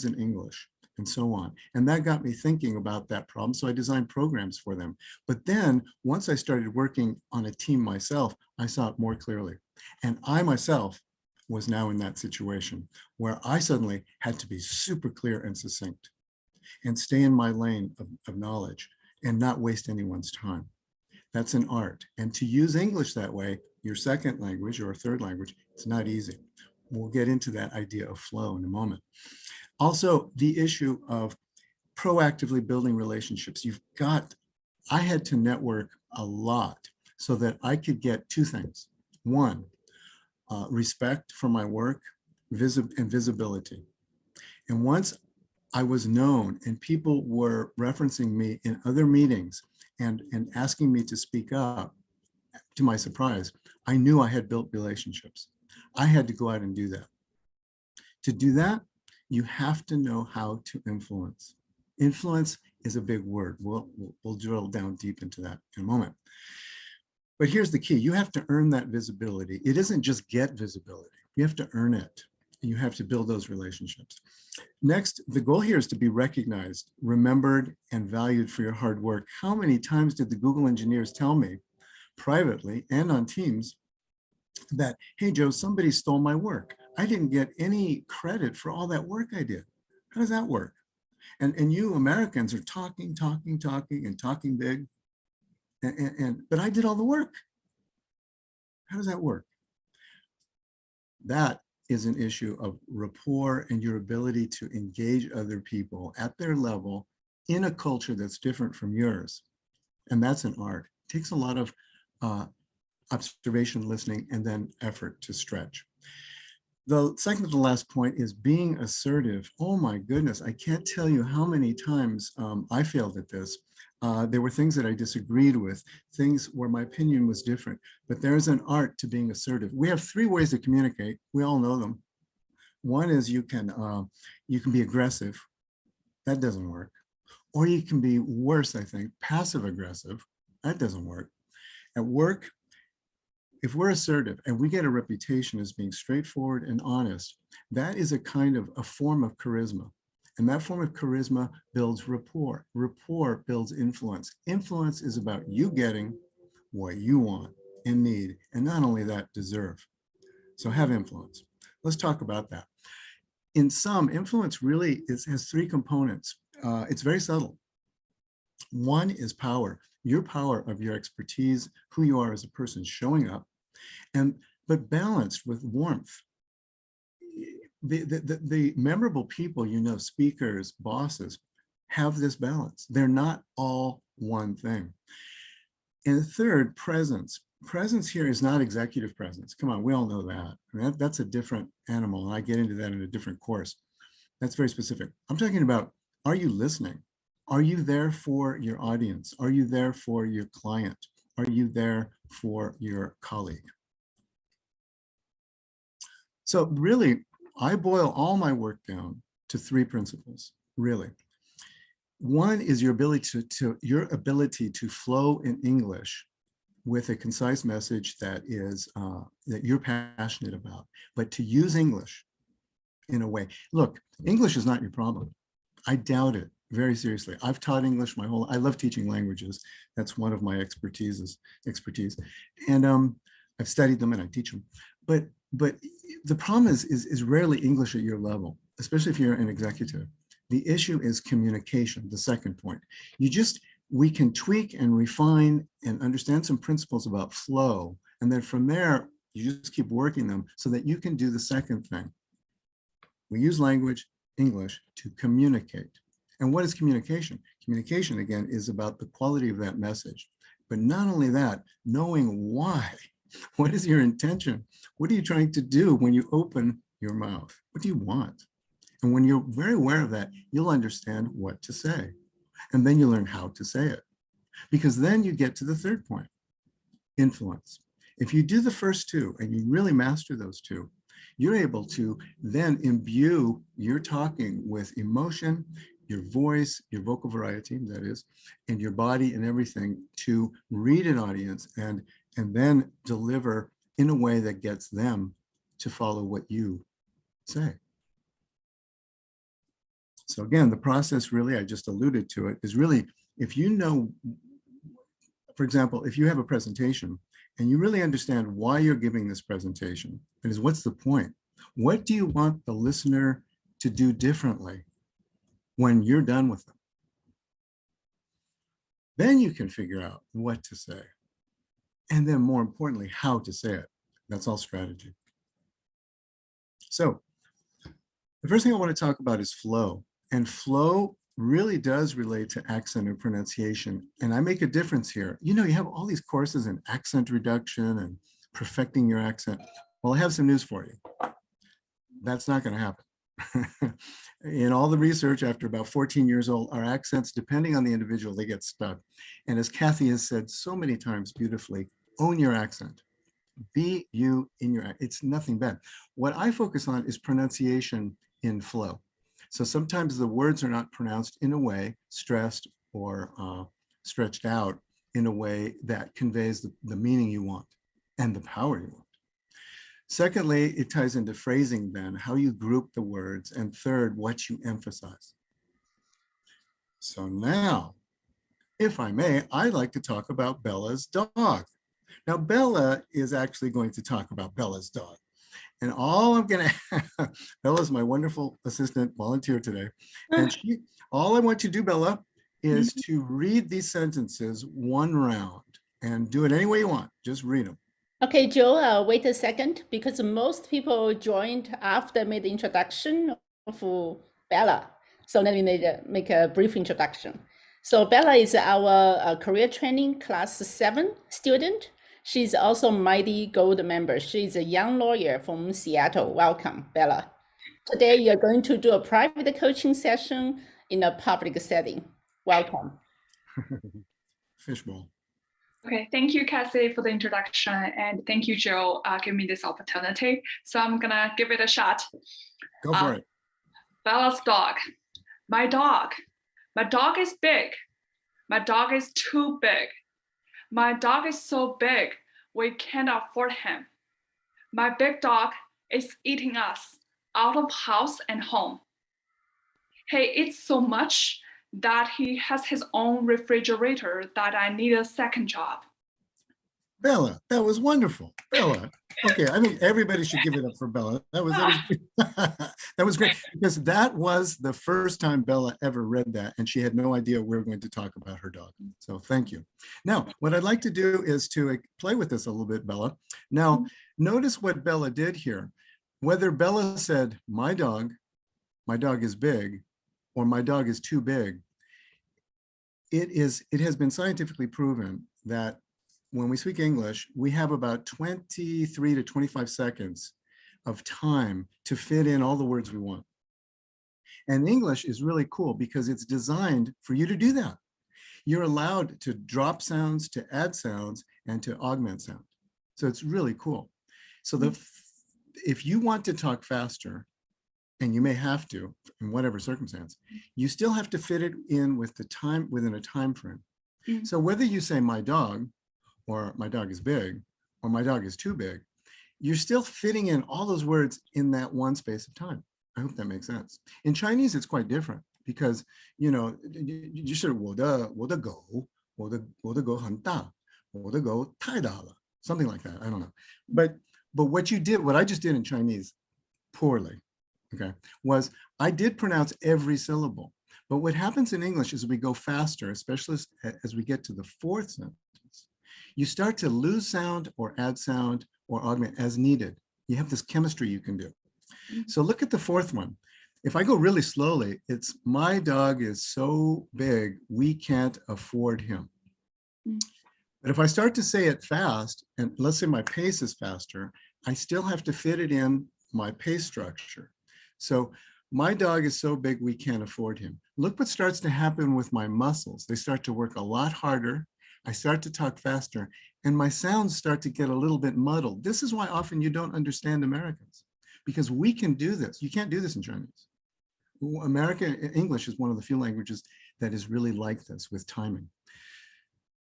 in English, and so on. And that got me thinking about that problem. So I designed programs for them. But then once I started working on a team myself, I saw it more clearly. And I myself was now in that situation where I suddenly had to be super clear and succinct and stay in my lane of knowledge and not waste anyone's time. That's an art. And to use English that way, your second language or third language, it's not easy. We'll get into that idea of flow in a moment. Also, the issue of proactively building relationships. I had to network a lot so that I could get two things. One, respect for my work and visibility. And once I was known and people were referencing me in other meetings and asking me to speak up, to my surprise, I knew I had built relationships. I had to go out and do that. To do that, you have to know how to influence. Influence is a big word. We'll drill down deep into that in a moment. But here's the key. You have to earn that visibility. It isn't just get visibility. You have to earn it. You have to build those relationships. Next, the goal here is to be recognized, remembered, and valued for your hard work. How many times did the Google engineers tell me privately and on Teams that, hey, Joe, somebody stole my work. I didn't get any credit for all that work I did. How does that work? And you Americans are talking big, but I did all the work. How does that work? That is an issue of rapport and your ability to engage other people at their level in a culture that's different from yours. And that's an art. It takes a lot of observation, listening, and then effort to stretch. The second to the last point is being assertive. Oh my goodness, I can't tell you how many times I failed at this. There were things that I disagreed with, things where my opinion was different, but there's an art to being assertive. We have three ways to communicate. We all know them. One is you can be aggressive. That doesn't work. Or you can be worse, I think, passive aggressive. That doesn't work. At work, if we're assertive and we get a reputation as being straightforward and honest, that is a form of charisma. And that form of charisma builds rapport. Rapport builds influence. Influence is about you getting what you want and need, and not only that, deserve. So have influence. Let's talk about that. In sum, influence really has three components. It's very subtle. One is power. Your power of your expertise, who you are as a person showing up, but balanced with warmth. The memorable people, speakers, bosses, have this balance. They're not all one thing. And third, presence. Presence here is not executive presence. Come on, we all know that. That's a different animal, and I get into that in a different course. That's very specific. I'm talking about, are you listening? Are you there for your audience? Are you there for your client? Are you there for your colleague? So really, I boil all my work down to three principles, really. One is your ability to flow in English with a concise message that you're passionate about, but to use English in a way. Look, English is not your problem. I doubt it very seriously. I've taught English I love teaching languages. That's one of my expertise. And I've studied them and I teach them. But the problem is rarely English at your level, especially if you're an executive. The issue is communication, the second point. We can tweak and refine and understand some principles about flow. And then from there, you just keep working them so that you can do the second thing. We use language, English, to communicate. And what is communication? Communication, again, is about the quality of that message. But not only that, knowing why. What is your intention? What are you trying to do when you open your mouth? What do you want? And when you're very aware of that, you'll understand what to say. And then you learn how to say it. Because then you get to the third point, influence. If you do the first two and you really master those two, you're able to then imbue your talking with emotion, your voice, your vocal variety, that is, and your body and everything to read an audience and then deliver in a way that gets them to follow what you say. So again, the process really, I just alluded to it, is really, if you know, for example, if you have a presentation and you really understand why you're giving this presentation, that is, what's the point? What do you want the listener to do differently when you're done with them? Then you can figure out what to say. And then more importantly, how to say it. That's all strategy. So the first thing I want to talk about is flow. And flow really does relate to accent and pronunciation. And I make a difference here. You know, you have all these courses in accent reduction and perfecting your accent. Well, I have some news for you. That's not going to happen. In all the research, after about 14 years old, our accents, depending on the individual, they get stuck. And as Kathy has said so many times beautifully, own your accent. Be you in your, it's nothing bad. What I focus on is pronunciation in flow. So sometimes the words are not pronounced in a way, stressed or stretched out in a way that conveys the meaning you want and the power you want. Secondly, it ties into phrasing then, how you group the words. And third, what you emphasize. So now, if I may, I'd like to talk about Bella's dog. Now, Bella is actually going to talk about Bella's dog. And all I'm going to, Bella's my wonderful assistant volunteer today. And all I want you to do, Bella, is to read these sentences one round and do it any way you want. Just read them. Okay, Joe, wait a second, because most people joined after I made the introduction of Bella. So let me make a brief introduction. So Bella is our career training class 7 student. She's also MyT Gold member. She's a young lawyer from Seattle. Welcome, Bella. Today, you're going to do a private coaching session in a public setting. Welcome. Fishbowl. Okay, thank you, Cassie, for the introduction. And thank you, Joe, giving me this opportunity. So I'm going to give it a shot. Go for it. Bella's dog. My dog. My dog is big. My dog is too big. My dog is so big, we can't afford him. My big dog is eating us out of house and home. He eats so much that he has his own refrigerator that I need a second job. Bella, that was wonderful. Bella. Okay, I mean, everybody should give it up for Bella. That was great, because that was the first time Bella ever read that, and she had no idea we were going to talk about her dog. So thank you. Now, what I'd like to do is to play with this a little bit, Bella. Now, notice what Bella did here. Whether Bella said, my dog is big, or my dog is too big, it has been scientifically proven that when we speak English, we have about 23 to 25 seconds of time to fit in all the words we want. And English is really cool because it's designed for you to do that. You're allowed to drop sounds, to add sounds, and to augment sound. So it's really cool. So if you want to talk faster, and you may have to in whatever circumstance, you still have to fit it in with the time, within a time frame. So whether you say my dog, or my dog is big, or my dog is too big, you're still fitting in all those words in that one space of time. I hope that makes sense. In Chinese, it's quite different because, you know, 就是我的狗很大，我的狗太大了, something like that. I don't know. But what I just did in Chinese poorly, okay, was I did pronounce every syllable. But what happens in English is we go faster, especially as we get to the fourth sentence. You start to lose sound or add sound or augment as needed. You have this chemistry you can do. So look at the fourth one. If I go really slowly, it's my dog is so big, we can't afford him. But if I start to say it fast, and let's say my pace is faster, I still have to fit it in my pace structure. So my dog is so big, we can't afford him. Look what starts to happen with my muscles. They start to work a lot harder. I start to talk faster, and my sounds start to get a little bit muddled. This is why often you don't understand Americans, because we can do this. You can't do this in Chinese. English is one of the few languages that is really like this with timing.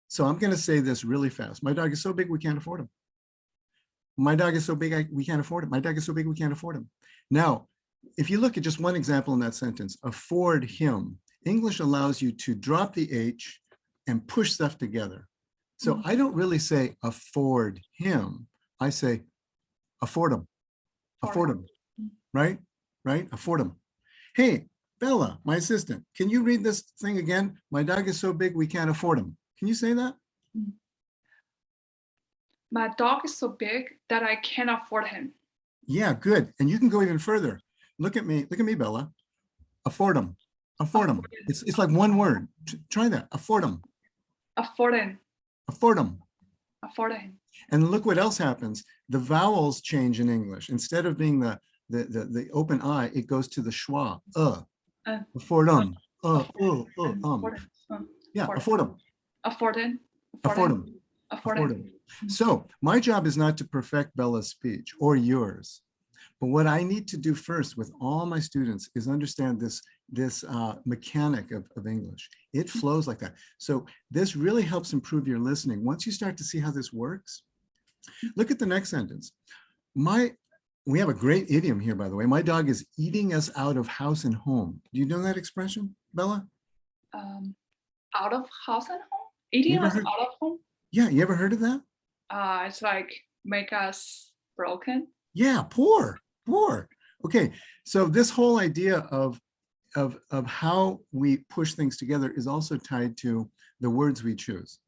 So I'm going to say this really fast. My dog is so big, we can't afford him. My dog is so big, we can't afford him. My dog is so big, we can't afford him. Now, if you look at just one example in that sentence, afford him, English allows you to drop the H and push stuff together. So I don't really say afford him. I say afford him, afford him, right? Right? Afford him. Hey, Bella, my assistant, can you read this thing again? My dog is so big, we can't afford him. Can you say that? My dog is so big that I can't afford him. Yeah, good. And you can go even further. Look at me, Bella. Afford him, afford him. It's like one word. Try that, afford him. Afford him. Afford him. Afford him. And look what else happens. The vowels change in English. Instead of being the open I, it goes to the schwa. Afford him. Yeah, afford him. Afford him. Afford him. Afford him. So my job is not to perfect Bella's speech or yours. But what I need to do first with all my students is understand this mechanic of English. It flows like that. So this really helps improve your listening. Once you start to see how this works, look at the next sentence. We have a great idiom here, by the way. My dog is eating us out of house and home. Do you know that expression, Bella? Out of house and home? Eating us out of home? Yeah, you ever heard of that? It's like make us broken. Yeah, poor. Okay, so this whole idea of how we push things together is also tied to the words we choose.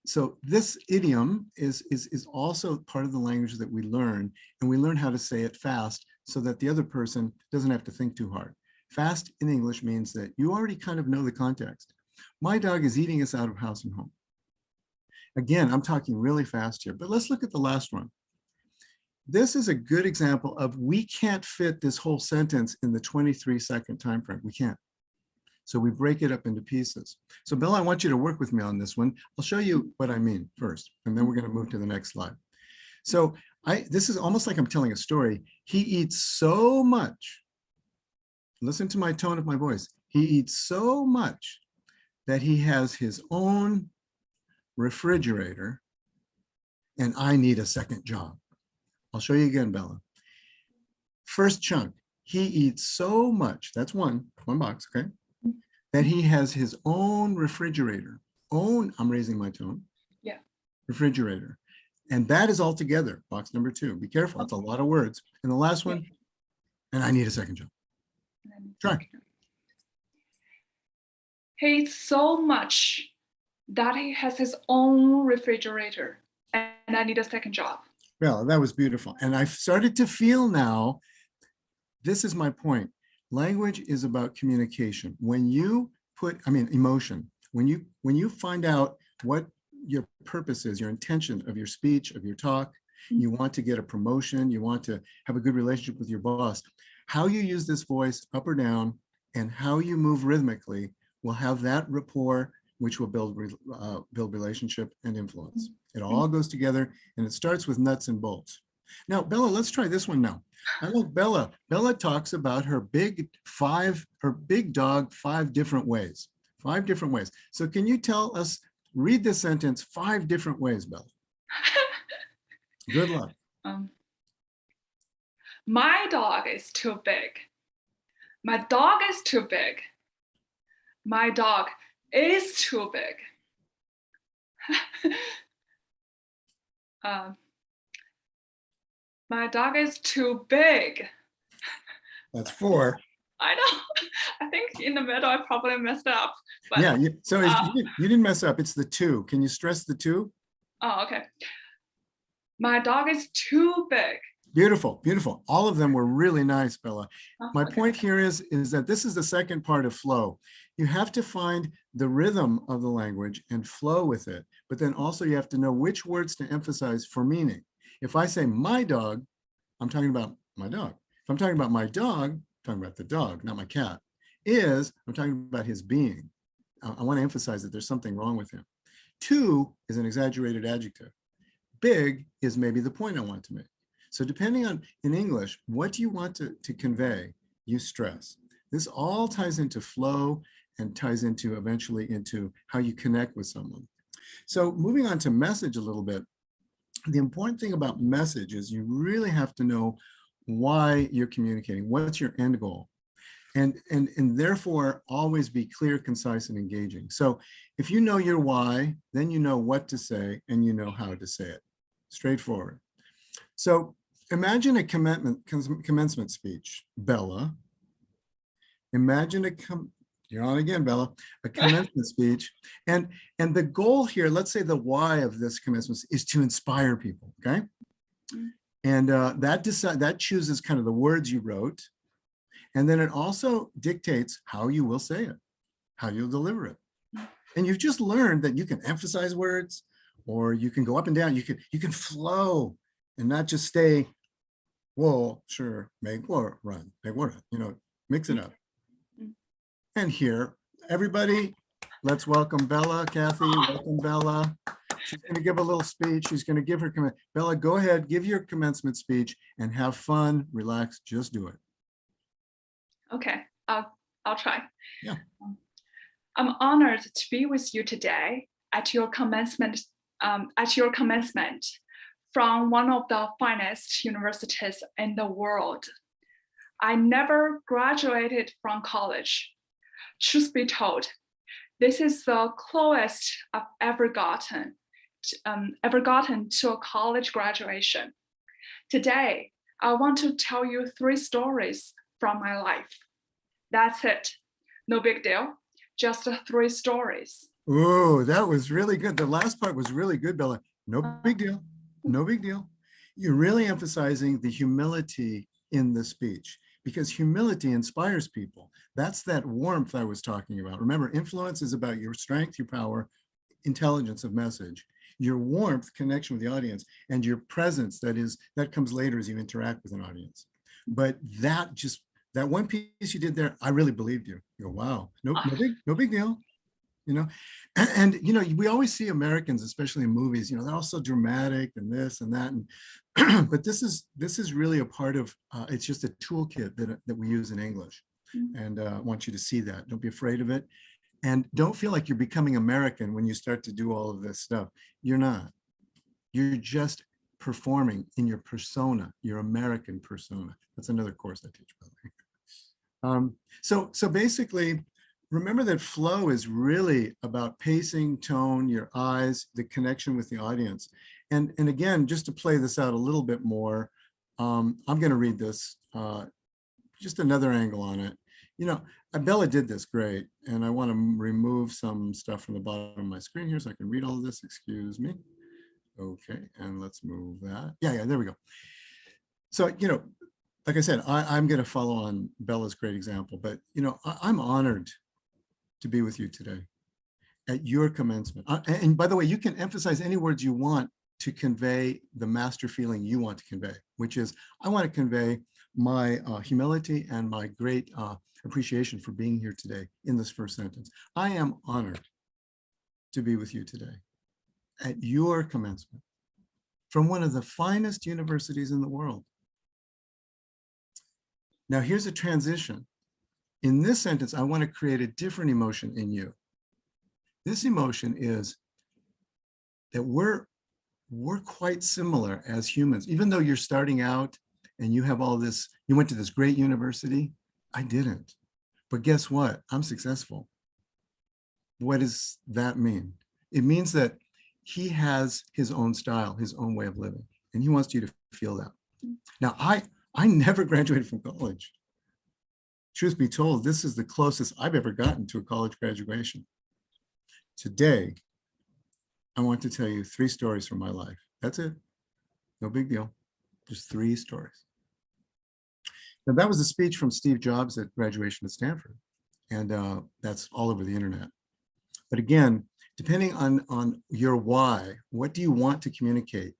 So this idiom is also part of the language that we learn, and we learn how to say it fast so that the other person doesn't have to think too hard. Fast in English means that you already kind of know the context. My dog is eating us out of house and home. Again, I'm talking really fast here, but let's look at the last one. This is a good example of we can't fit this whole sentence in the 23-second time frame. We can't. So we break it up into pieces. So Bill, I want you to work with me on this one. I'll show you what I mean first, and then we're going to move to the next slide. So this is almost like I'm telling a story. He eats so much. Listen to my tone of my voice. He eats so much that he has his own refrigerator, and I need a second job. I'll show you again, Bella. First chunk, he eats so much, that's one box, okay? That he has his own refrigerator. I'm raising my tone. Yeah. Refrigerator. And that is all together, box number 2. Be careful, it's a lot of words. And the last one, and I need a second job. Try. He eats so much that he has his own refrigerator, and I need a second job. Well, that was beautiful. And I've started to feel now, this is my point. Language is about communication. When you emotion, when you find out what your purpose is, your intention of your speech, of your talk, you want to get a promotion, you want to have a good relationship with your boss, how you use this voice up or down and how you move rhythmically will have that rapport, which will build relationship and influence. It all goes together, and it starts with nuts and bolts. Now, Bella, let's try this one now. I love Bella. Bella talks about her big dog 5 different ways. 5 different ways. So can you tell us, read this sentence 5 different ways, Bella? Good luck. My dog is too big. My dog is too big. My dog is too big. My dog is too big. That's 4. I know. I think in the middle I probably messed up. But, yeah, you didn't mess up. It's the 2. Can you stress the 2? Oh, okay. My dog is too big. Beautiful, beautiful. All of them were really nice, Bella. My Okay. point here is that this is the second part of flow. You have to find the rhythm of the language and flow with it, but then also you have to know which words to emphasize for meaning. If I say my dog, I'm talking about my dog. If I'm talking about my dog, I'm talking about the dog, not my cat. I'm talking about his being. I want to emphasize that there's something wrong with him. 2 is an exaggerated adjective. Big is maybe the point I want to make. So depending on, in English, what do you want to convey, you stress. This all ties into flow and ties into eventually into how you connect with someone. So moving on to message a little bit, the important thing about message is you really have to know why you're communicating. What's your end goal? And therefore always be clear, concise, and engaging. So if you know your why, then you know what to say and you know how to say it. Straightforward. So imagine a commencement speech, Bella. Imagine you're on again, Bella, a commencement speech. And the goal here, let's say the why of this commencement is to inspire people, okay? And that chooses kind of the words you wrote. And then it also dictates how you will say it, how you'll deliver it. And you've just learned that you can emphasize words, or you can go up and down. You can flow and not just stay, whoa, sure, make war, run, make war, mix it up. And here, everybody, let's welcome Bella. Kathy, welcome Bella. She's going to give a little speech. She's going to give her comment. Bella, go ahead, give your commencement speech and have fun, relax, just do it. Okay, I'll try. Yeah. I'm honored to be with you today at your commencement from one of the finest universities in the world. I never graduated from college. Truth be told, this is the closest I've ever gotten to a college graduation. Today, I want to tell you 3 stories from my life. That's it. No big deal. Just 3 stories. Oh, that was really good. The last part was really good, Bella. No big deal. No big deal. You're really emphasizing the humility in the speech, because humility inspires people. That's that warmth I was talking about. Remember, influence is about your strength, your power, intelligence of message, your warmth, connection with the audience, and your presence that comes later as you interact with an audience. But that one piece you did there, I really believed you. You go, wow, no big deal. And we always see Americans, especially in movies, they're all so dramatic and this and that. And but this is really a part of, it's just a toolkit that we use in English. And I want you to see that. Don't be afraid of it. And don't feel like you're becoming American when you start to do all of this stuff. You're not. You're just performing in your persona, your American persona. That's another course I teach, by the way. So basically, remember that flow is really about pacing, tone, your eyes, the connection with the audience. And again, just to play this out a little bit more, I'm going to read this, just another angle on it. Bella did this great, and I want to remove some stuff from the bottom of my screen here so I can read all of this. Excuse me. Okay, and let's move that. Yeah, there we go. So, like I said, I'm going to follow on Bella's great example, but, I'm honored to be with you today at your commencement. And by the way, you can emphasize any words you want to convey the master feeling you want to convey, which is, I want to convey my humility and my great appreciation for being here today in this first sentence. I am honored to be with you today at your commencement from one of the finest universities in the world. Now here's a transition. In this sentence, I want to create a different emotion in you. This emotion is that we're quite similar as humans. Even though you're starting out and you have all this, you went to this great university, I didn't. But guess what? I'm successful. What does that mean? It means that he has his own style, his own way of living, and he wants you to feel that. Now, I never graduated from college. Truth be told, this is the closest I've ever gotten to a college graduation. Today, I want to tell you 3 stories from my life. That's it. No big deal. Just 3 stories. Now, that was a speech from Steve Jobs at graduation at Stanford. And that's all over the internet. But again, depending on your why, what do you want to communicate?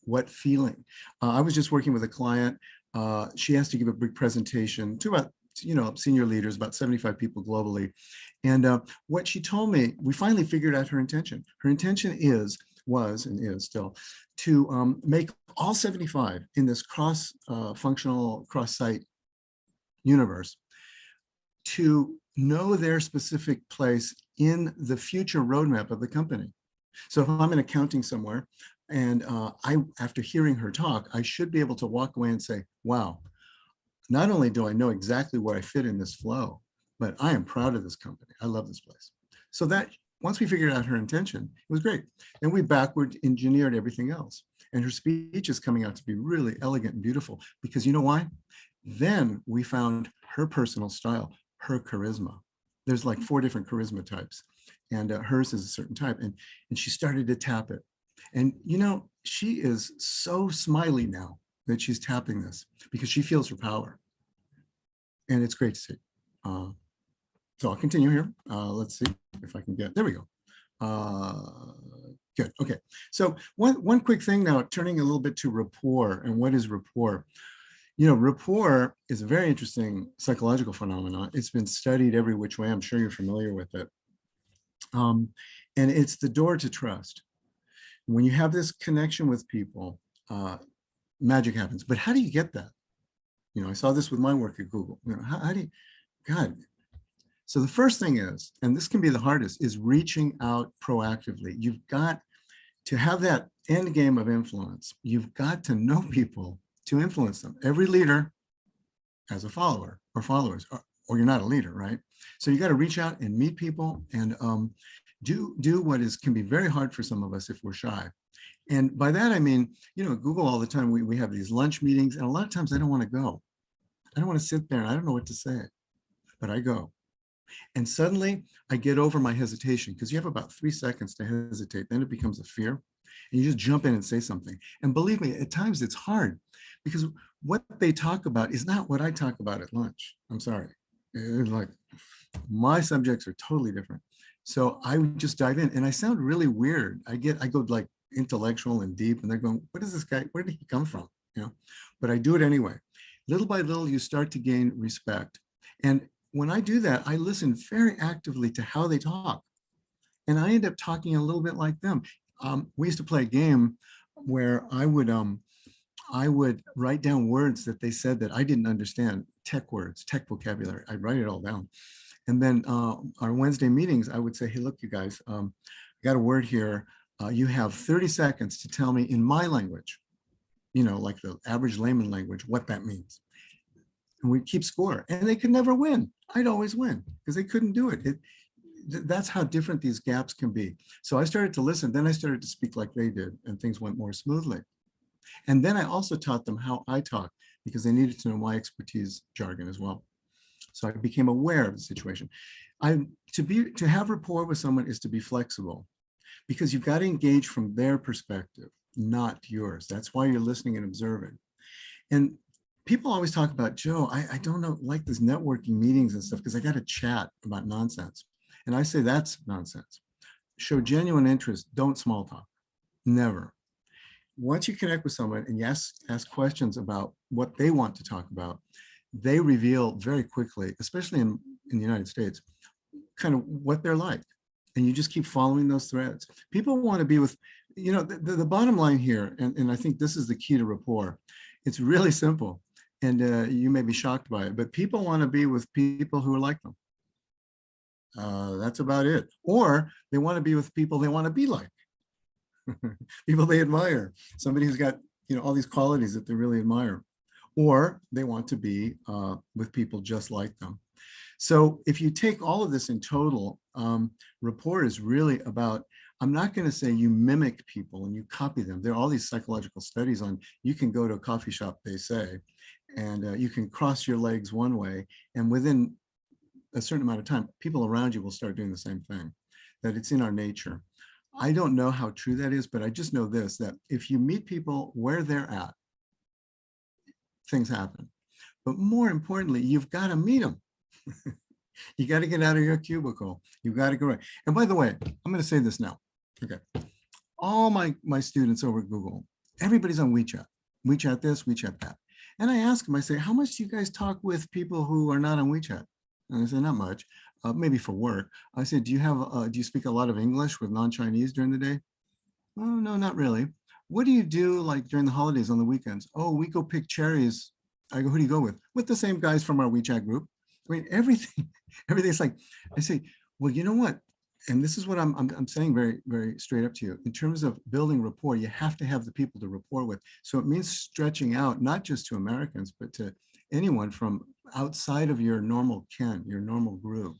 What feeling? I was just working with a client. She has to give a big presentation to about senior leaders, about 75 people globally. And what she told me, we finally figured out her intention. Her intention was and is still to make all 75 in this cross-functional, cross-site universe to know their specific place in the future roadmap of the company. So if I'm in accounting somewhere, And after hearing her talk, I should be able to walk away and say, wow, not only do I know exactly where I fit in this flow, but I am proud of this company. I love this place. So that once we figured out her intention, it was great. And we backward engineered everything else. And her speech is coming out to be really elegant and beautiful because you know why? Then we found her personal style, her charisma. There's like 4 different charisma types, and hers is a certain type. And she started to tap it. And you know, she is so smiley now that she's tapping this because she feels her power. And it's great to see. So I'll continue here. Let's see if I can get, there we go. Good, okay. So one quick thing now, turning a little bit to rapport, and what is rapport? You know, rapport is a very interesting psychological phenomenon. It's been studied every which way. I'm sure you're familiar with it. And it's the door to trust. When you have this connection with people, magic happens. But how do you get that? You know, I saw this with my work at Google. You know, how do you, God. So the first thing is, and this can be the hardest, is reaching out proactively. You've got to have that end game of influence. You've got to know people to influence them. Every leader has a follower or followers, or you're not a leader, right? So you got to reach out and meet people and do what can be very hard for some of us if we're shy. And by that, I mean, you know, at Google all the time, we have these lunch meetings, and a lot of times I don't want to go. I don't want to sit there and I don't know what to say, but I go. And suddenly I get over my hesitation because you have about 3 seconds to hesitate. Then it becomes a fear and you just jump in and say something. And believe me, at times it's hard because what they talk about is not what I talk about at lunch. I'm sorry. It's like my subjects are totally different. So I would just dive in and I sound really weird. I go like intellectual and deep and they're going, what is this guy? Where did he come from? You know, but I do it anyway. Little by little, you start to gain respect. And when I do that, I listen very actively to how they talk. And I end up talking a little bit like them. We used to play a game where I would write down words that they said that I didn't understand, tech words, tech vocabulary. I'd write it all down. And then our Wednesday meetings, I would say, hey, look, you guys, I got a word here. You have 30 seconds to tell me in my language, you know, like the average layman language, what that means. And we'd keep score. And they could never win. I'd always win because they couldn't do it. That's how different these gaps can be. So I started to listen. Then I started to speak like they did, and things went more smoothly. And then I also taught them how I talk because they needed to know my expertise jargon as well. So I became aware of the situation. To have rapport with someone is to be flexible because you've got to engage from their perspective, not yours. That's why you're listening and observing. And people always talk about, Joe, I don't know, like this networking meetings and stuff because I got to chat about nonsense. And I say that's nonsense. Show genuine interest. Don't small talk. Never. Once you connect with someone and you ask questions about what they want to talk about, they reveal very quickly, especially in the United States, kind of what they're like. And you just keep following those threads. People want to be with, you know, the bottom line here, and I think this is the key to rapport. It's really simple. And you may be shocked by it, but people want to be with people who are like them. That's about it. Or they want to be with people they want to be like. People they admire. Somebody who's got, you know, all these qualities that they really admire. Or they want to be with people just like them. So if you take all of this in total, rapport is really about, I'm not going to say you mimic people and you copy them. There are all these psychological studies on, you can go to a coffee shop, they say, and you can cross your legs one way, and within a certain amount of time, people around you will start doing the same thing, that it's in our nature. I don't know how true that is, but I just know this, that if you meet people where they're at, things happen. But more importantly, you've got to meet them. You got to get out of your cubicle. You've got to go right. And by the way, I'm going to say this now. Okay. All my students over at Google, everybody's on WeChat. WeChat this, WeChat that. And I ask them, I say, how much do you guys talk with people who are not on WeChat? And they say, not much, maybe for work. I said, do you speak a lot of English with non-Chinese during the day? Oh, no, not really. What do you do like during the holidays on the weekends? Oh, we go pick cherries. I go, who do you go with? With the same guys from our WeChat group. I mean, everything's like, I say, well, you know what? and this is what I'm saying very, very straight up to you. In terms of building rapport, you have to have the people to rapport with. So it means stretching out, not just to Americans, but to anyone from outside of your normal ken, your normal group.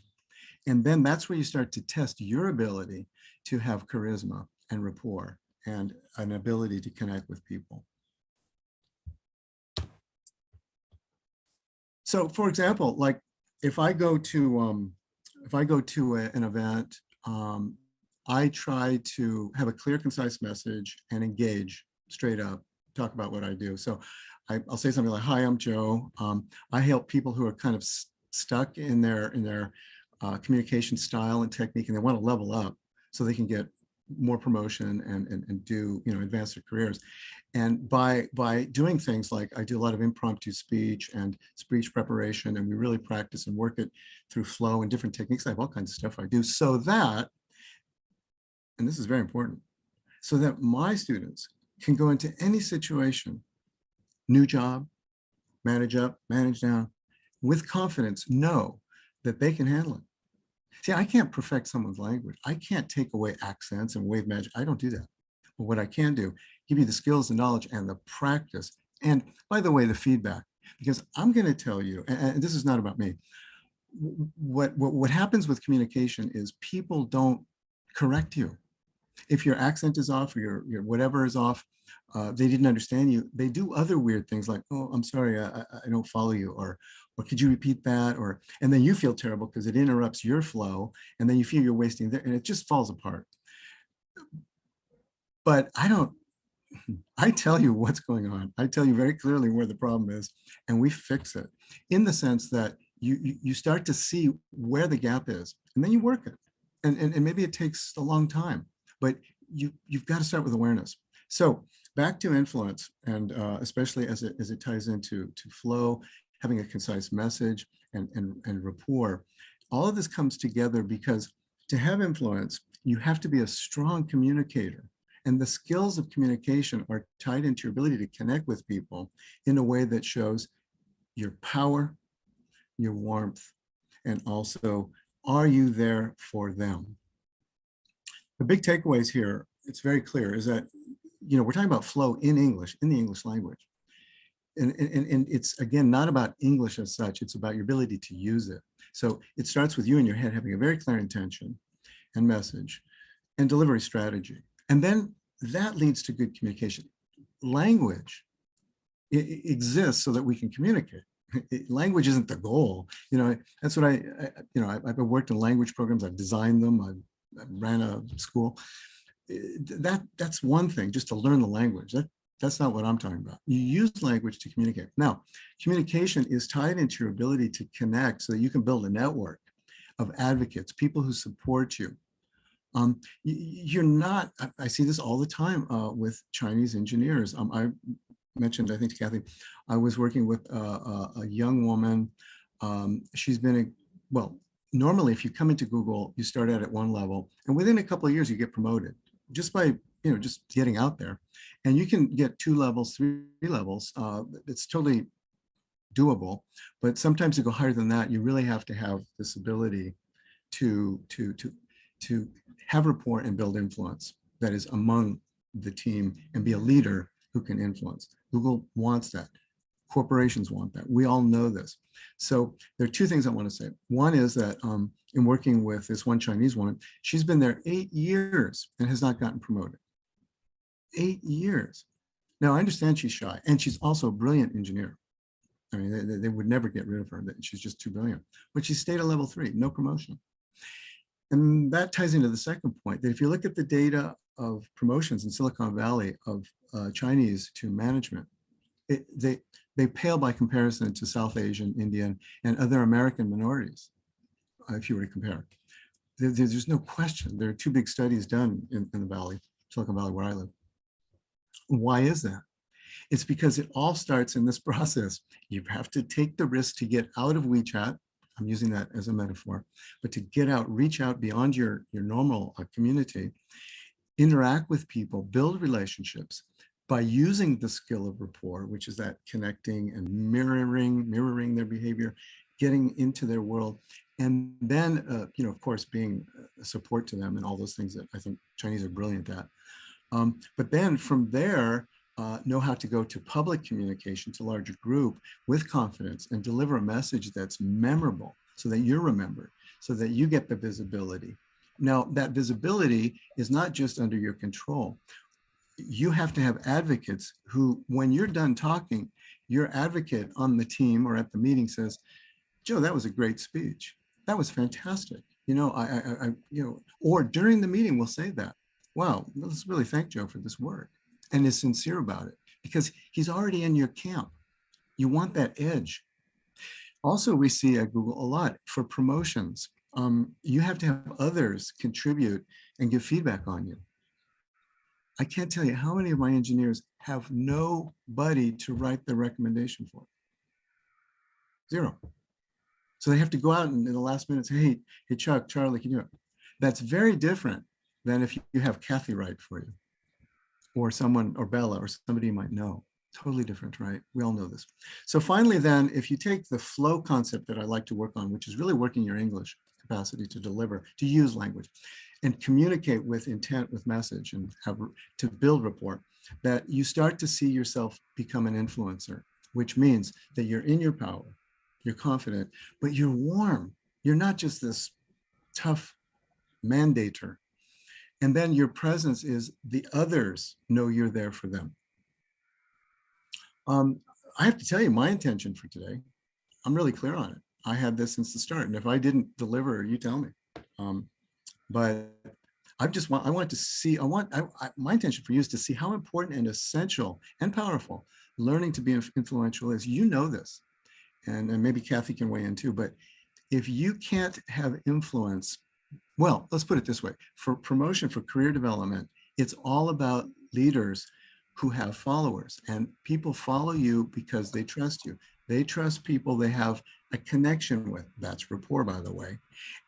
And then that's where you start to test your ability to have charisma and rapport and an ability to connect with people. So for example, like if I go to an event, I try to have a clear, concise message and engage straight up, talk about what I do. So I'll say something like, "Hi, I'm Joe. I help people who are kind of stuck in their communication style and technique, and they want to level up so they can get more promotion and do, advance their careers. And by doing things like I do a lot of impromptu speech and speech preparation, and we really practice and work it through flow and different techniques. I have all kinds of stuff I do so that, and this is very important, so that my students can go into any situation, new job, manage up, manage down, with confidence, know that they can handle it. See, I can't perfect someone's language. I can't take away accents and wave magic. I don't do that. But what I can do, give you the skills, the knowledge, and the practice. And by the way, the feedback, because I'm going to tell you, and this is not about me, what happens with communication is people don't correct you. If your accent is off or your whatever is off, they didn't understand you. They do other weird things like, "Oh, I'm sorry, I don't follow you," or "Could you repeat that?" And then you feel terrible because it interrupts your flow, and then you feel you're wasting there, and it just falls apart. But I tell you what's going on. I tell you very clearly where the problem is, and we fix it in the sense that you start to see where the gap is, and then you work it. And maybe it takes a long time, but you've got to start with awareness. So back to influence, and especially as it ties into flow, having a concise message and rapport. All of this comes together because to have influence, you have to be a strong communicator. And the skills of communication are tied into your ability to connect with people in a way that shows your power, your warmth, and also, are you there for them? The big takeaways here, it's very clear, is that, we're talking about flow in English, in the English language. And it's, again, not about English as such, it's about your ability to use it. So it starts with you in your head having a very clear intention and message and delivery strategy. And then that leads to good communication. Language exists so that we can communicate. Language isn't the goal. That's what I've worked in language programs, I've designed them, I ran a school. That's one thing, just to learn the language. That's not what I'm talking about. You use language to communicate. Now, communication is tied into your ability to connect so that you can build a network of advocates, people who support you. You're not, I see this all the time with Chinese engineers. I mentioned, I think to Kathy, I was working with a young woman. She's been, normally if you come into Google, you start out at one level, and within a couple of years, you get promoted just by, just getting out there. And you can get 2 levels, 3 levels. It's totally doable, but sometimes to go higher than that, you really have to have this ability to have rapport and build influence that is among the team and be a leader who can influence. Google wants that. Corporations want that. We all know this. So there are 2 things I want to say. One is that in working with this one Chinese woman, she's been there 8 years and has not gotten promoted. 8 years. Now, I understand she's shy, and she's also a brilliant engineer. I mean, they would never get rid of her. She's just too brilliant. But she stayed at level 3, no promotion. And that ties into the second point, that if you look at the data of promotions in Silicon Valley of Chinese to management, they pale by comparison to South Asian, Indian, and other American minorities, if you were to compare. There's no question. There are 2 big studies done in the Valley, Silicon Valley, where I live. Why is that? It's because it all starts in this process. You have to take the risk to get out of WeChat. I'm using that as a metaphor, but to get out, reach out beyond your normal community, interact with people, build relationships by using the skill of rapport, which is that connecting and mirroring their behavior, getting into their world. And then, of course, being support to them and all those things that I think Chinese are brilliant at. But then from there, know how to go to public communication to larger group with confidence and deliver a message that's memorable so that you're remembered, so that you get the visibility. Now, that visibility is not just under your control. You have to have advocates who, when you're done talking, your advocate on the team or at the meeting says, Joe, that was a great speech. That was fantastic. You know, or during the meeting, we'll say that. Wow, let's really thank Joe for this work, and is sincere about it because he's already in your camp. You want that edge. Also, we see at Google a lot for promotions. You have to have others contribute and give feedback on you. I can't tell you how many of my engineers have nobody to write the recommendation for. Zero. So they have to go out and in the last minute say, hey, Chuck, Charlie, can you do it? That's very different than if you have Kathy write for you, or someone, or Bella, or somebody you might know. Totally different, right? We all know this. So finally then, if you take the flow concept that I like to work on, which is really working your English capacity to deliver, to use language, and communicate with intent, with message, and have to build rapport, that you start to see yourself become an influencer, which means that you're in your power, you're confident, but you're warm. You're not just this tough mandator. And then your presence is the others know you're there for them. I have to tell you my intention for today. I'm really clear on it. I had this since the start, and if I didn't deliver, you tell me. But I want to see, my intention for you is to see how important and essential and powerful learning to be influential is. You know this, and maybe Kathy can weigh in too, but if you can't have influence, well, let's put it this way, for promotion, for career development, it's all about leaders who have followers, and people follow you because they trust you. They trust people they have a connection with. That's rapport, by the way,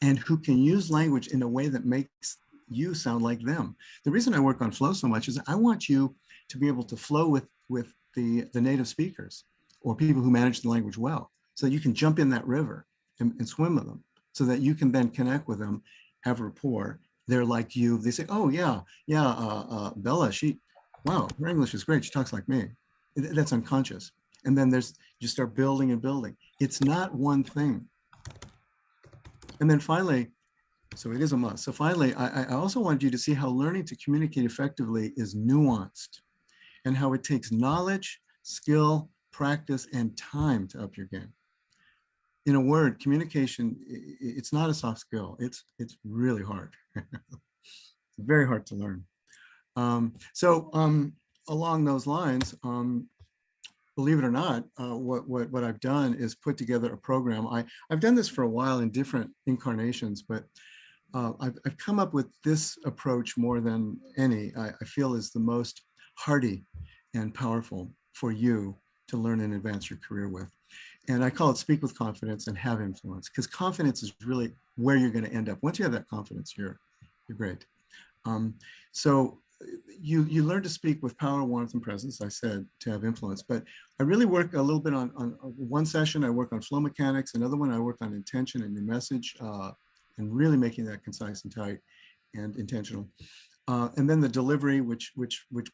and who can use language in a way that makes you sound like them. The reason I work on flow so much is I want you to be able to flow with the native speakers or people who manage the language well, so that you can jump in that river and swim with them, so that you can then connect with them, have rapport. They're like you. They say, oh yeah, Bella, wow, her English is great. She talks like me. That's unconscious. And then you start building and building. It's not one thing. And then finally, so it is a must. So finally, I also wanted you to see how learning to communicate effectively is nuanced, and how it takes knowledge, skill, practice, and time to up your game. In a word, communication, it's not a soft skill. It's really hard. It's very hard to learn. Along those lines, believe it or not, what I've done is put together a program. I've done this for a while in different incarnations, but I've come up with this approach more than any. I feel is the most hearty and powerful for you to learn and advance your career with. And I call it speak with confidence and have influence, because confidence is really where you're going to end up. Once you have that confidence, you're great. So you learn to speak with power, warmth, and presence, I said, to have influence. But I really work a little bit on one session, I work on flow mechanics. Another one, I work on intention and your message, and really making that concise and tight and intentional. And then the delivery, which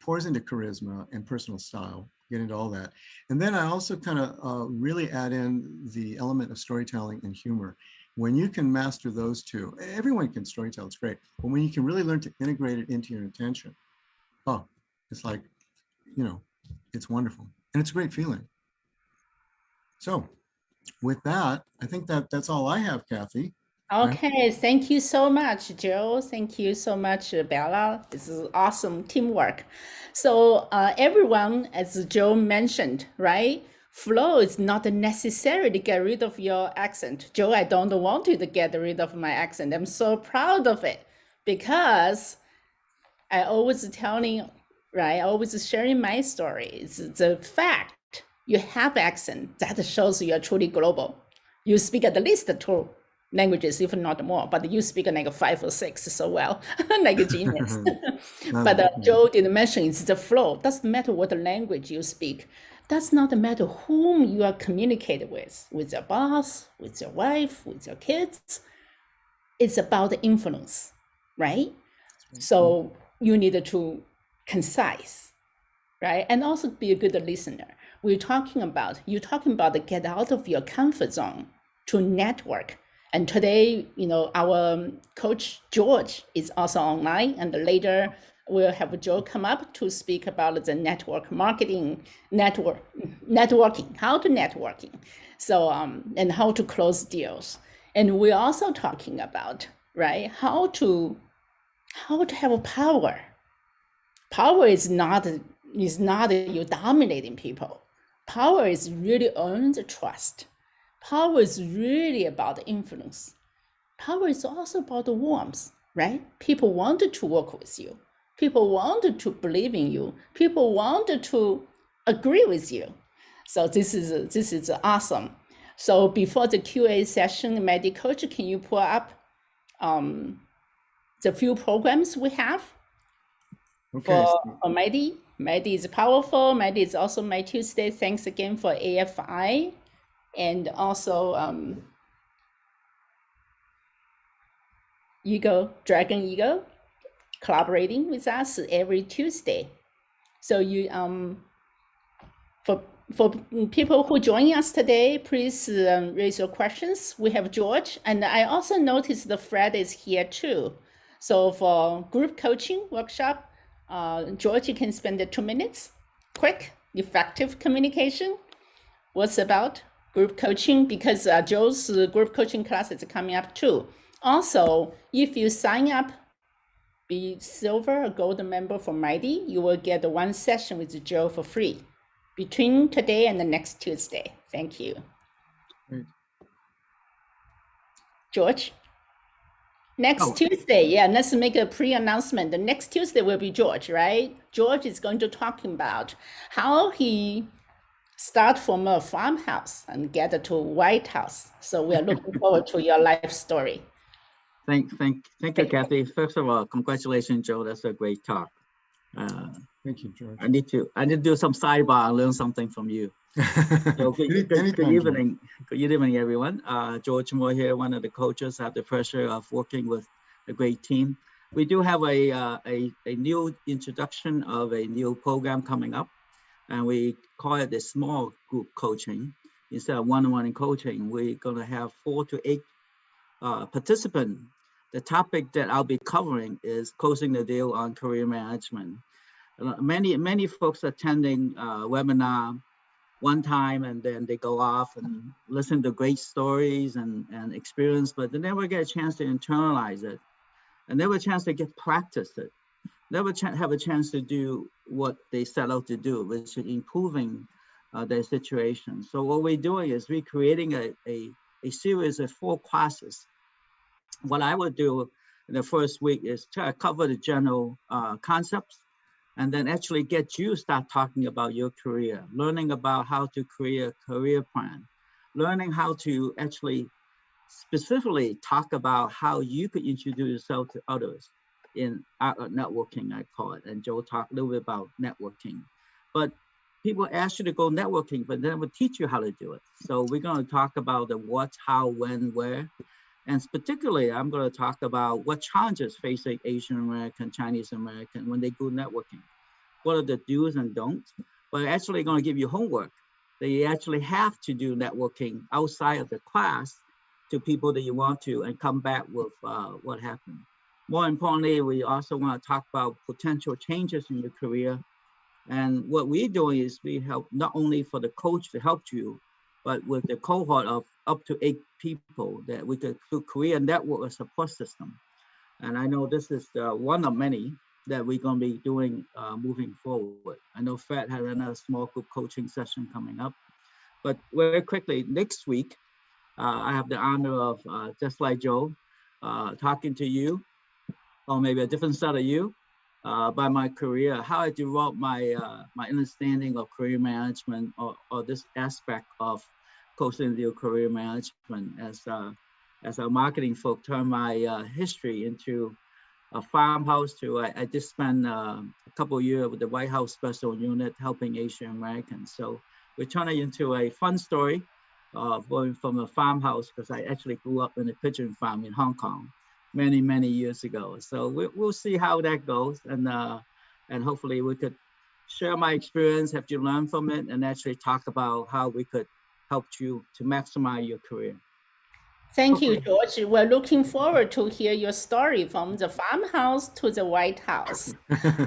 pours into charisma and personal style, get into all that. And then I also kind of really add in the element of storytelling and humor. When you can master those two, everyone can storytell, it's great. But when you can really learn to integrate it into your intention, oh, it's like, it's wonderful. And it's a great feeling. So with that, I think that's all I have, Kathy. Okay, thank you so much, Joe. Thank you so much, Bella. This is awesome teamwork. So everyone, as Joe mentioned, right? Flow is not necessary to get rid of your accent. Joe, I don't want you to get rid of my accent. I'm so proud of it, because I always telling, right? Always sharing my story. It's the fact you have accent that shows you're truly global. You speak at least 2 languages, if not more, but you speak like 5 or 6 so well, like a genius. But Joe didn't mention it's the flow. Doesn't matter what language you speak. Does not matter whom you are communicating with your boss, with your wife, with your kids. it's about the influence, right? So you need to concise, right? And also be a good listener. You're talking about the get out of your comfort zone to network. And today, our coach George is also online, and later we'll have Joe come up to speak about the network marketing, networking, how to networking. So, and how to close deals. And we're also talking about, right, how to have power. Power is not you dominating people. Power is really earn the trust. Power is really about influence. Power is also about the warmth, right? People wanted to work with you. People wanted to believe in you. People wanted to agree with you. So this is awesome. So before the QA session, MyT Coach, can you pull up the few programs we have for MyT? MyT is powerful. MyT is also MyTuesdays. Thanks again for AFI. And also Dragon Eagle, collaborating with us every Tuesday. So you for people who join us today, please raise your questions. We have George, and I also noticed that Fred is here too. So for group coaching workshop, George, you can spend 2 minutes, quick, effective communication. What's about group coaching? Because Joe's group coaching class is coming up too. Also, if you sign up, be silver or gold member for MyT, you will get 1 session with Joe for free between today and the next Tuesday. Thank you. Great. George? Next Tuesday, yeah, let's make a pre-announcement. The next Tuesday will be George, right? George is going to talk about how he start from a farmhouse and get to White House. So we are looking forward to your life story. Thank you, Kathy. First of all, congratulations, Joe. That's a great talk. Thank you, George. I need to do some sidebar and learn something from you. So good evening, everyone. George Moore here, one of the coaches. I have the pleasure of working with a great team. We do have a new introduction of a new program coming up, and we call it the small group coaching. Instead of one-on-one coaching, we're going to have 4 to 8 participants. The topic that I'll be covering is closing the deal on career management. Many folks attending webinar one time, and then they go off and listen to great stories and experience, but they never get a chance to internalize it, and never a chance to practice it, never have a chance to do what they set out to do, which is improving their situation. So what we're doing is we're creating a series of 4 classes. What I would do in the first week is to cover the general concepts, and then actually get you start talking about your career, learning about how to create a career plan, learning how to actually specifically talk about how you could introduce yourself to others in networking, I call it. And Joe talked a little bit about networking. But people ask you to go networking, but then we'll teach you how to do it. So we're going to talk about the what, how, when, where. And particularly, I'm going to talk about what challenges facing Asian American, Chinese American when they go networking. What are the do's and don'ts? But actually going to give you homework that you actually have to do networking outside of the class to people that you want to, and come back with what happened. More importantly, we also want to talk about potential changes in your career. And what we're doing is we help not only for the coach to help you, but with the cohort of up to 8 people that we could create a network or support system. And I know this is one of many that we're going to be doing moving forward. I know Fred had another small group coaching session coming up. But very quickly, next week, I have the honor of, just like Joe, talking to you, or maybe a different side of you, by my career, how I developed my understanding of career management, or this aspect of closing deal career management, as a marketing folk turn my history into a farmhouse to I just spent a couple of years with the White House Special Unit helping Asian Americans. So we turn it into a fun story of going from a farmhouse, because I actually grew up in a pigeon farm in Hong Kong, many years ago. So we'll see how that goes, and hopefully we could share my experience, have you learn from it, and actually talk about how we could help you to maximize your career. Thank you, George. We're looking forward to hear your story from the farmhouse to the White House.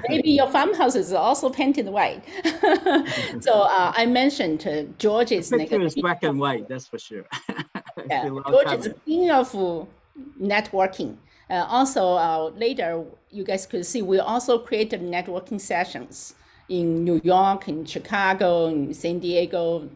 Maybe your farmhouse is also painted white. So I mentioned George is picture is black and white, that's for sure. Yeah, George is king of networking. Also, later you guys could see we also created networking sessions in New York, in Chicago, in San Diego,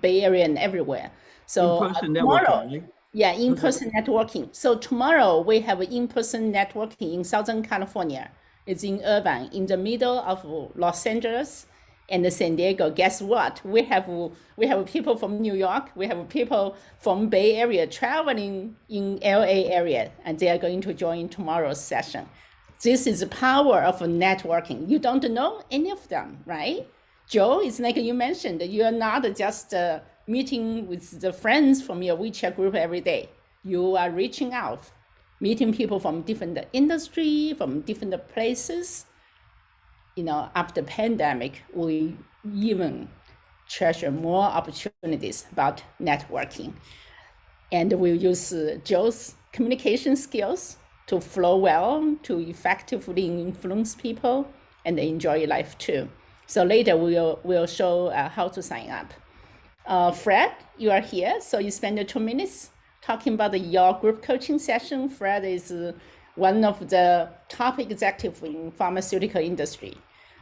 Bay Area, and everywhere. So tomorrow, in-person networking. So tomorrow we have in-person networking in Southern California. It's in Irvine, in the middle of Los Angeles and San Diego. Guess what? We have people from New York. We have people from Bay Area traveling in LA area, and they are going to join tomorrow's session. This is the power of networking. You don't know any of them, right? Joe, it's like you mentioned, you're not just meeting with the friends from your WeChat group every day. You are reaching out, meeting people from different industry, from different places. After pandemic, we even treasure more opportunities about networking. And we use Joe's communication skills to flow well, to effectively influence people and enjoy life too. So later we'll show how to sign up. Fred, you are here, so you spend 2 minutes talking about your group coaching session. Fred is one of the top executives in pharmaceutical industry.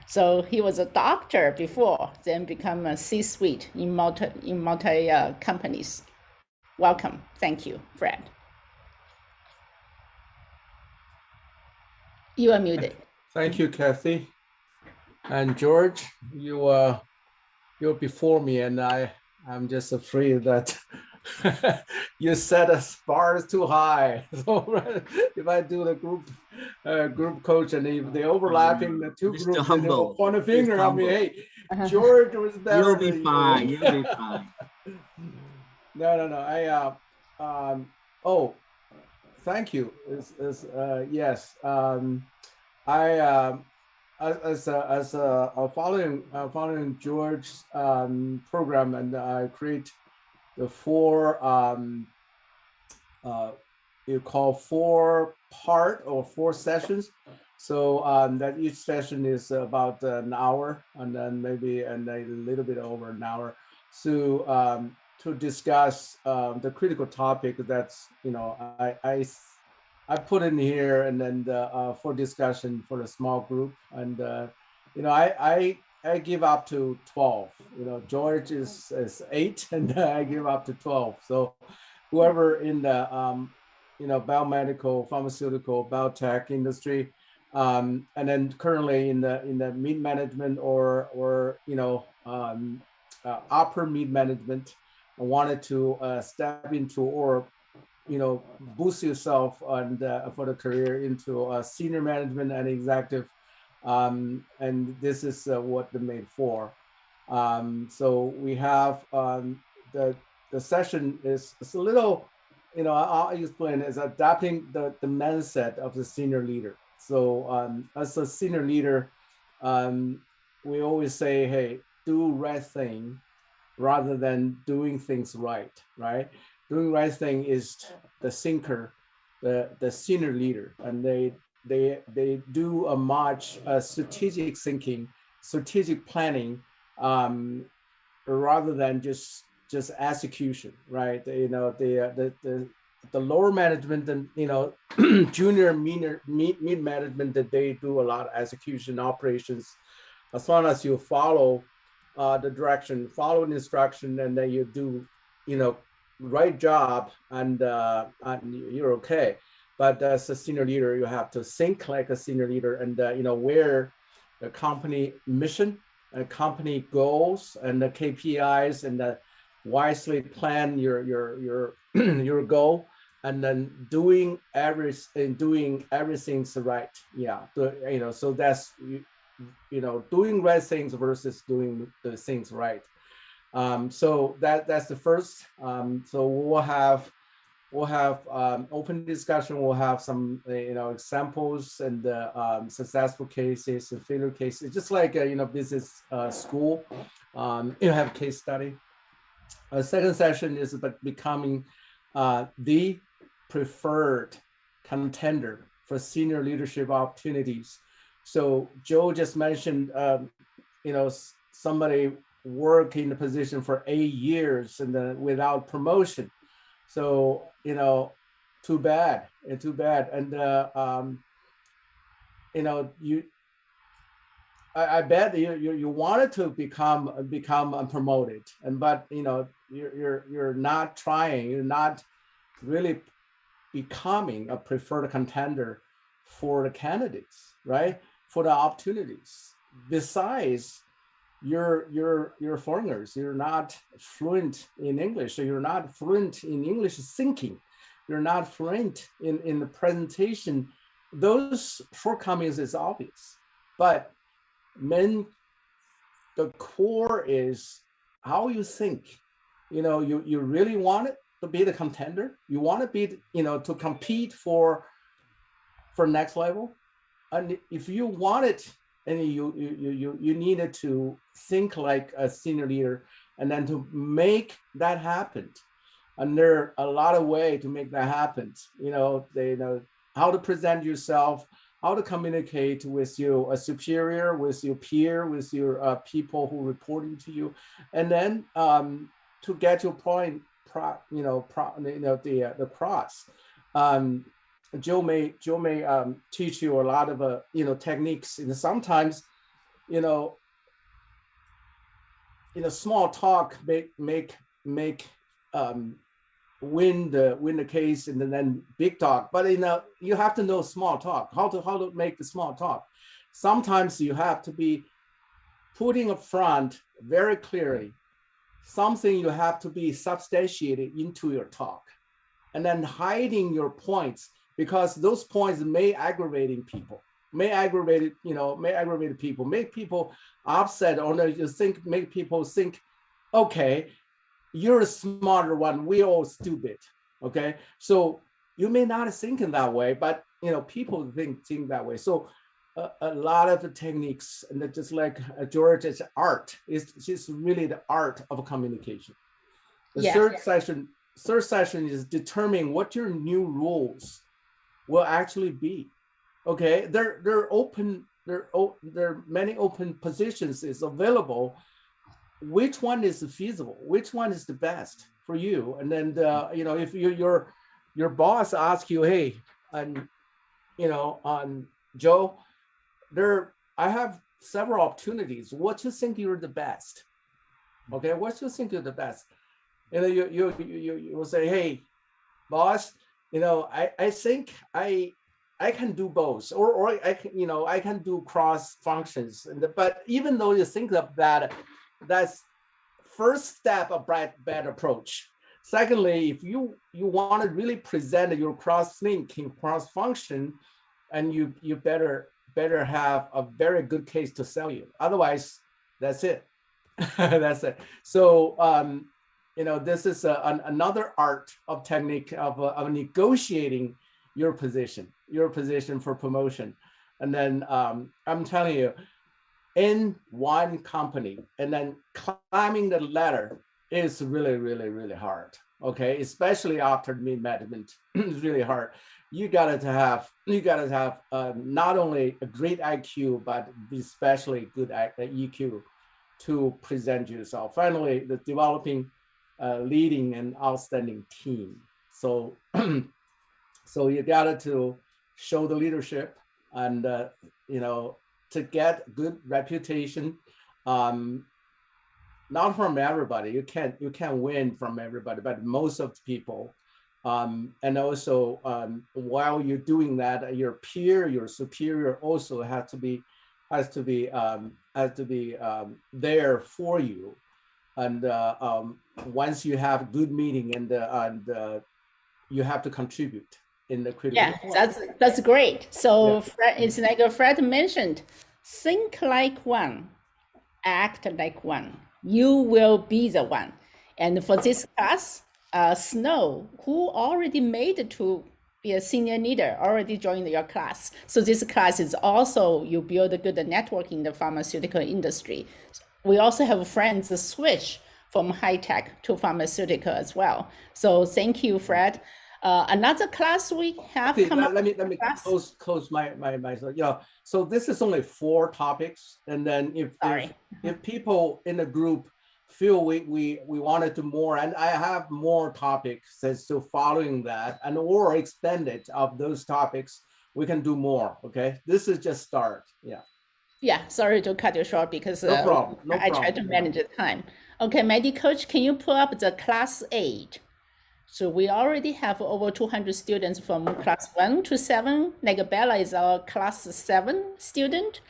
So he was a doctor before, then become a C-suite in multi companies. Welcome. Thank you, Fred. You are muted. Thank you, Kathy. And George, you're before me, and I'm just afraid that you set us bars too high. So if I do the group coach, and if they overlapping the two groups, and they will point a finger at me, hey, George was better. You'll be fine. You'll be fine. No. Oh, thank you. Yes. As following George's program, and I create the four you call 4-part or 4 sessions. So that each session is about an hour, and then maybe a little bit over an hour. So to discuss the critical topic that's I put in here, and then for discussion for the small group, and I give up to 12. George is 8, and I give up to 12. So whoever in the biomedical, pharmaceutical, biotech industry, and then currently in the meat management or upper meat management, wanted to step into or boost yourself and for the career into senior management and executive, and this is what the made for. So we have the session is a little, I'll explain, is adapting the mindset of the senior leader. So as a senior leader, we always say, hey, do right thing rather than doing things right? Doing right thing is the thinker, the senior leader, and they do a much strategic thinking, strategic planning, rather than just execution, right? The lower management and junior meat management, that they do a lot of execution operations. As long as you follow the direction, follow the instruction, and then you do right job, and you're okay. But as a senior leader, you have to think like a senior leader, and where the company mission and company goals and the KPIs, and wisely plan your goal, and then doing everything's right. So that's doing right things versus doing the things right. So that's the first. So we'll have We'll have open discussion. We'll have some, examples and successful cases and failure cases, just like, business school. You have case study. Second session is about becoming the preferred contender for senior leadership opportunities. So Joe just mentioned, somebody work in the position for 8 years and then without promotion. So, too bad. And, I bet you wanted to become promoted, but you're not trying. You're not really becoming a preferred contender for the candidates, right? For the opportunities. Besides, you're foreigners. You're not fluent in English. So you're not fluent in English thinking. You're not fluent in the presentation. Those shortcomings is obvious, but the core is how you think. You really want it to be the contender. You want to be, to compete for next level. And if you want it, and you needed to think like a senior leader, and then to make that happen. And there are a lot of ways to make that happen. They know how to present yourself, how to communicate with your superior, with your peer, with your people who reporting to you, and then to get your point, the cross. Joe may teach you a lot of techniques, and sometimes small talk make win the case, and then big talk. But you have to know small talk, how to make the small talk. Sometimes you have to be putting up front very clearly something you have to be substantiated into your talk, and then hiding your points, because those points may aggravate people, make people upset, or make people think, okay, you're a smarter one, we all stupid, okay? So you may not think in that way, but people think that way. So a lot of the techniques, and just like George's art, is just really the art of communication. The third session is determining what your new rules will actually be. Okay, there are many open positions is available. Which one is feasible? Which one is the best for you? And then if your boss asks you, hey, Joe, I have several opportunities. What you think you're the best? Okay, what you think you're the best? You will say, hey, boss, I think I can do both, or I can do cross functions. But even though you think of that, that's first step of bad approach. Secondly, if you want to really present your cross-thinking, cross-function, and you better have a very good case to sell you. Otherwise, that's it. That's it. So this is another art of technique of negotiating your position for promotion. And then I'm telling you, in one company, and then climbing the ladder is really, really, really hard. Okay, especially after mid-management, it's really hard. You gotta have not only a great IQ, but especially good EQ to present yourself. Finally, the developing, leading an outstanding team. So, so you gotta to show the leadership, and to get good reputation. Not from everybody. You can't win from everybody, but most of the people. And also, while you're doing that, your peer, your superior also has to be there for you. And once you have good meeting, and you have to contribute in the critical. Yeah, that's great. So yeah. It's like Fred mentioned, think like one, act like one. You will be the one. And for this class, Snow, who already made it to be a senior leader, already joined your class. So this class is also, you build a good network in the pharmaceutical industry. We also have friends switch from high tech to pharmaceutical as well. So thank you, Fred. Another class we have come up. Let me close my yeah. So this is only 4 topics, and then if people in the group feel we wanted to more, and I have more topics as to following that, and or extend it of those topics, we can do more. Okay, this is just start. Yeah. Yeah, sorry to cut you short because no problem. I try to manage the time. Okay, MyT Coach, can you pull up the class 8? So we already have over 200 students from class 1 to 7. Like Bella is our class 7 student.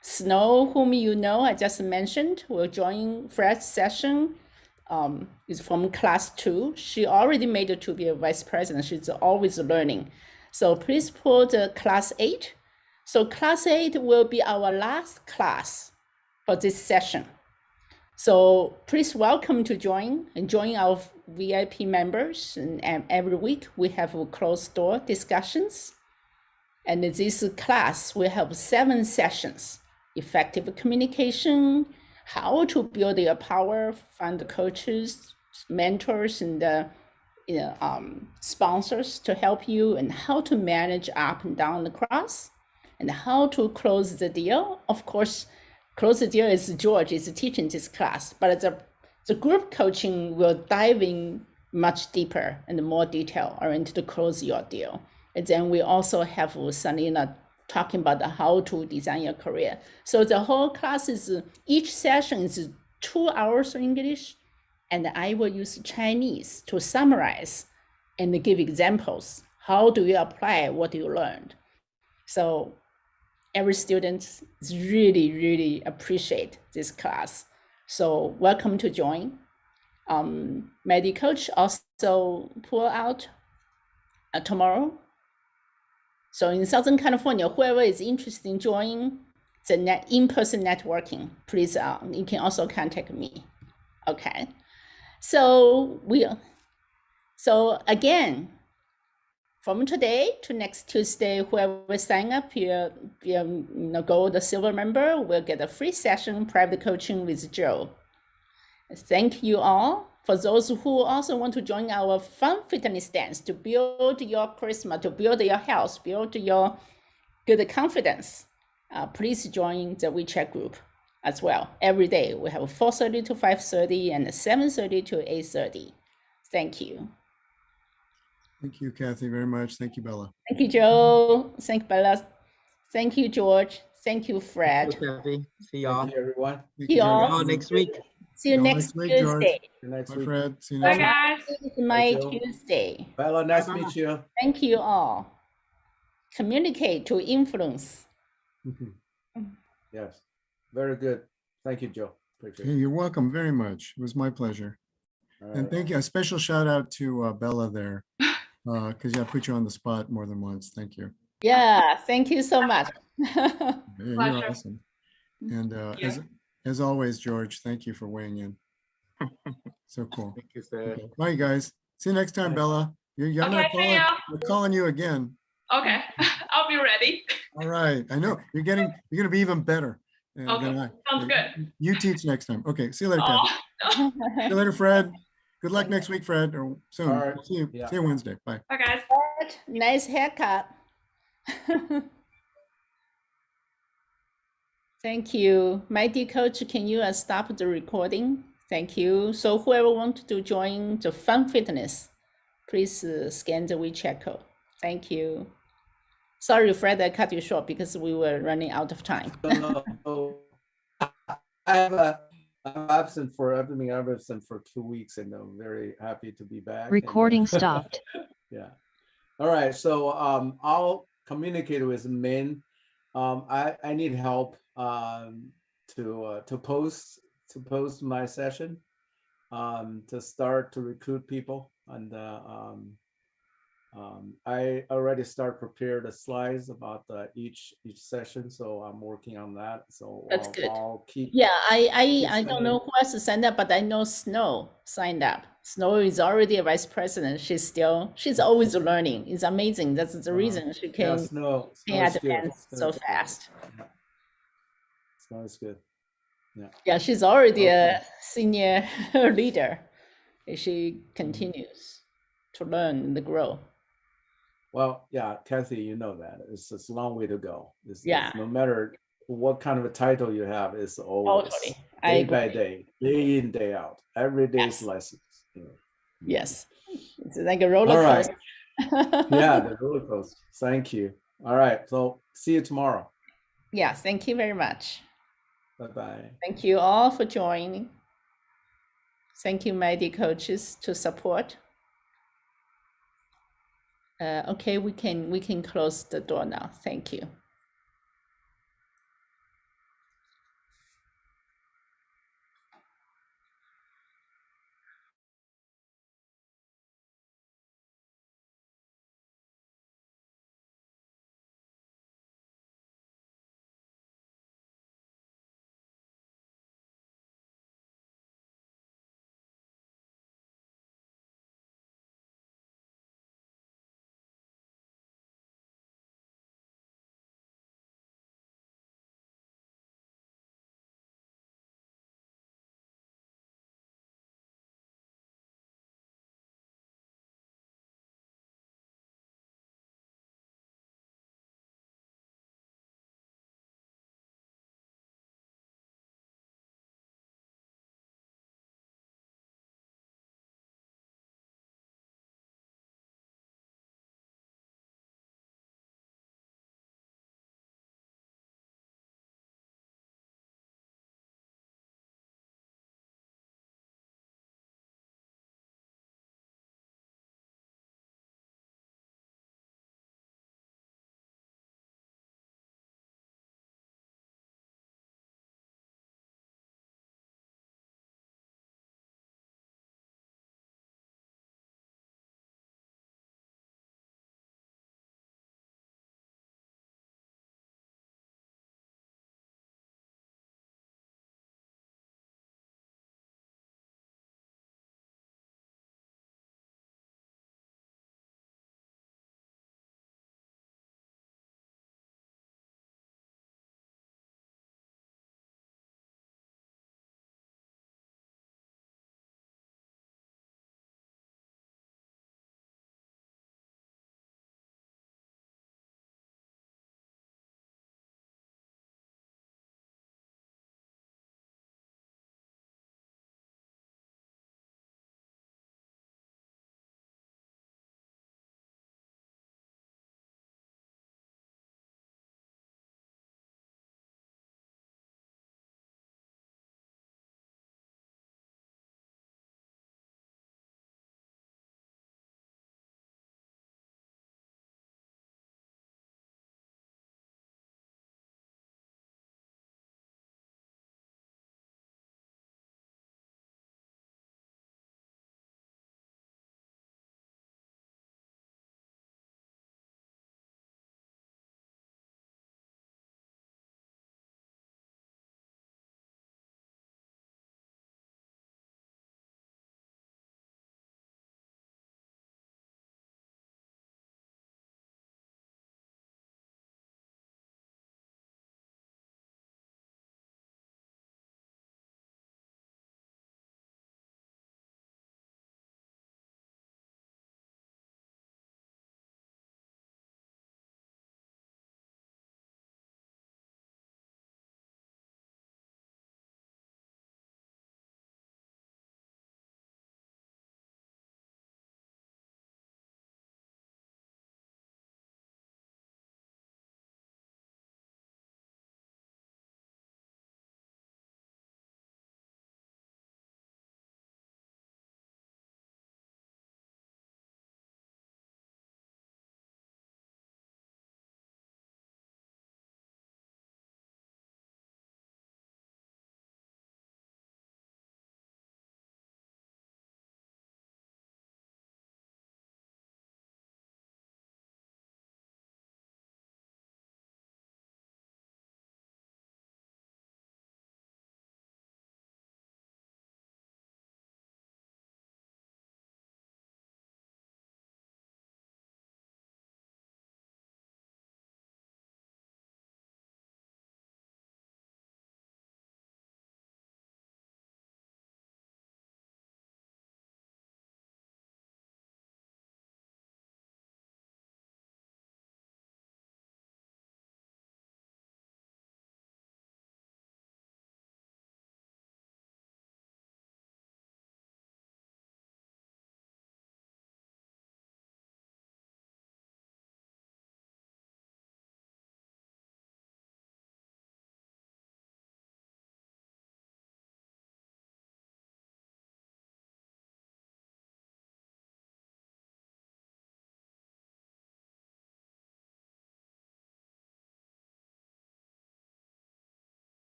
Snow, whom you know, I just mentioned, will join Fred's session. Is from class 2. She already made it to be a vice president. She's always learning. So please pull the class 8. So class 8 will be our last class for this session. So please welcome to join our VIP members. And every week we have closed door discussions. And this class, we have 7 sessions: effective communication, how to build your power, find coaches, mentors, and sponsors to help you, and how to manage up and down the cross, and how to close the deal. Of course, close the deal is George is teaching this class, but the group coaching will dive in much deeper and more detail oriented to close your deal. And then we also have Sanina talking about how to design your career. So the whole class is, each session is 2 hours of English, and I will use Chinese to summarize and give examples. How do you apply what you learned? So every student really, really appreciate this class. So welcome to join. MyT Coach also pull out tomorrow. So in Southern California, whoever is interested in joining the in-person networking, please, you can also contact me. Okay. So again, from today to next Tuesday, whoever sign up here, gold or silver member will get a free session, private coaching with Joe. Thank you all. For those who also want to join our fun fitness dance to build your charisma, to build your health, build your good confidence, please join the WeChat group as well. Every day we have 4:30 to 5:30 and 7:30 to 8:30. Thank you. Thank you, Kathy, very much. Thank you, Bella. Thank you, Joe. Thank you, Bella. Thank you, George. Thank you, Fred. Thank you, Kathy. See y'all. Thank you, everyone. Thank See you, y'all. George. Next week. See you Y'all next next week, George. Tuesday. Next Bye, week. Fred. See you Bye, next week. guys. It's my Joe. Tuesday. Bella, nice to Bye-bye. meet you. Thank you all. Communicate to influence. Yes, very good. Thank you, Joe. Appreciate Hey, it. you're welcome very much. It was my pleasure. All And right. thank you. A special shout out to Bella there, because I put you on the spot more than once. Thank you. Yeah, thank you so much. Yeah, you're Pleasure. awesome. And Yeah. as always, George, thank you for weighing in. So cool. Thank you, sir. Okay. Bye, guys. See you next time, Bye. Bella. I'm Okay, not see calling, ya. I'm calling you again. Okay, I'll be ready. All right. I know you're going to be even better than Okay, I. sounds good. You teach next time. Okay. See you later, Kathy. Oh, See you later, Fred. Good luck next week, Fred, or soon. All right. See you. Yeah. See you Wednesday. Bye. bye, guys. Nice haircut. Thank you. MyT Coach, can you stop the recording? Thank you. So whoever wants to join the Fun Fitness, please scan the WeChat code. Thank you. Sorry, Fred, I cut you short because we were running out of time. So, I'm absent for 2 weeks, and I'm very happy to be back. Recording And, stopped. Yeah. All right. So I'll communicate with Min. I need help to post my session, to start to recruit people, and I already start prepare the slides about each session, so I'm working on that. So That's good. I'll keep. Yeah, I don't know who else signed up, but I know Snow signed up. Snow is already a vice president. She's always learning. It's amazing. That's the reason she can Snow advance so fast. Snow is good. Yeah, she's already a senior leader. She continues to learn and grow. Well, yeah, Kathy, you know that it's a long way to go. It's no matter what kind of a title you have, it's always day by day, day in, day out. Every day is lessons. Yes, it's like a roller coaster. Yeah, the roller coaster. Thank you. All right, so see you tomorrow. Yes, thank you very much. Bye-bye. Thank you all for joining. Thank you, MyT coaches, to support. Okay, we can close the door now. Thank you.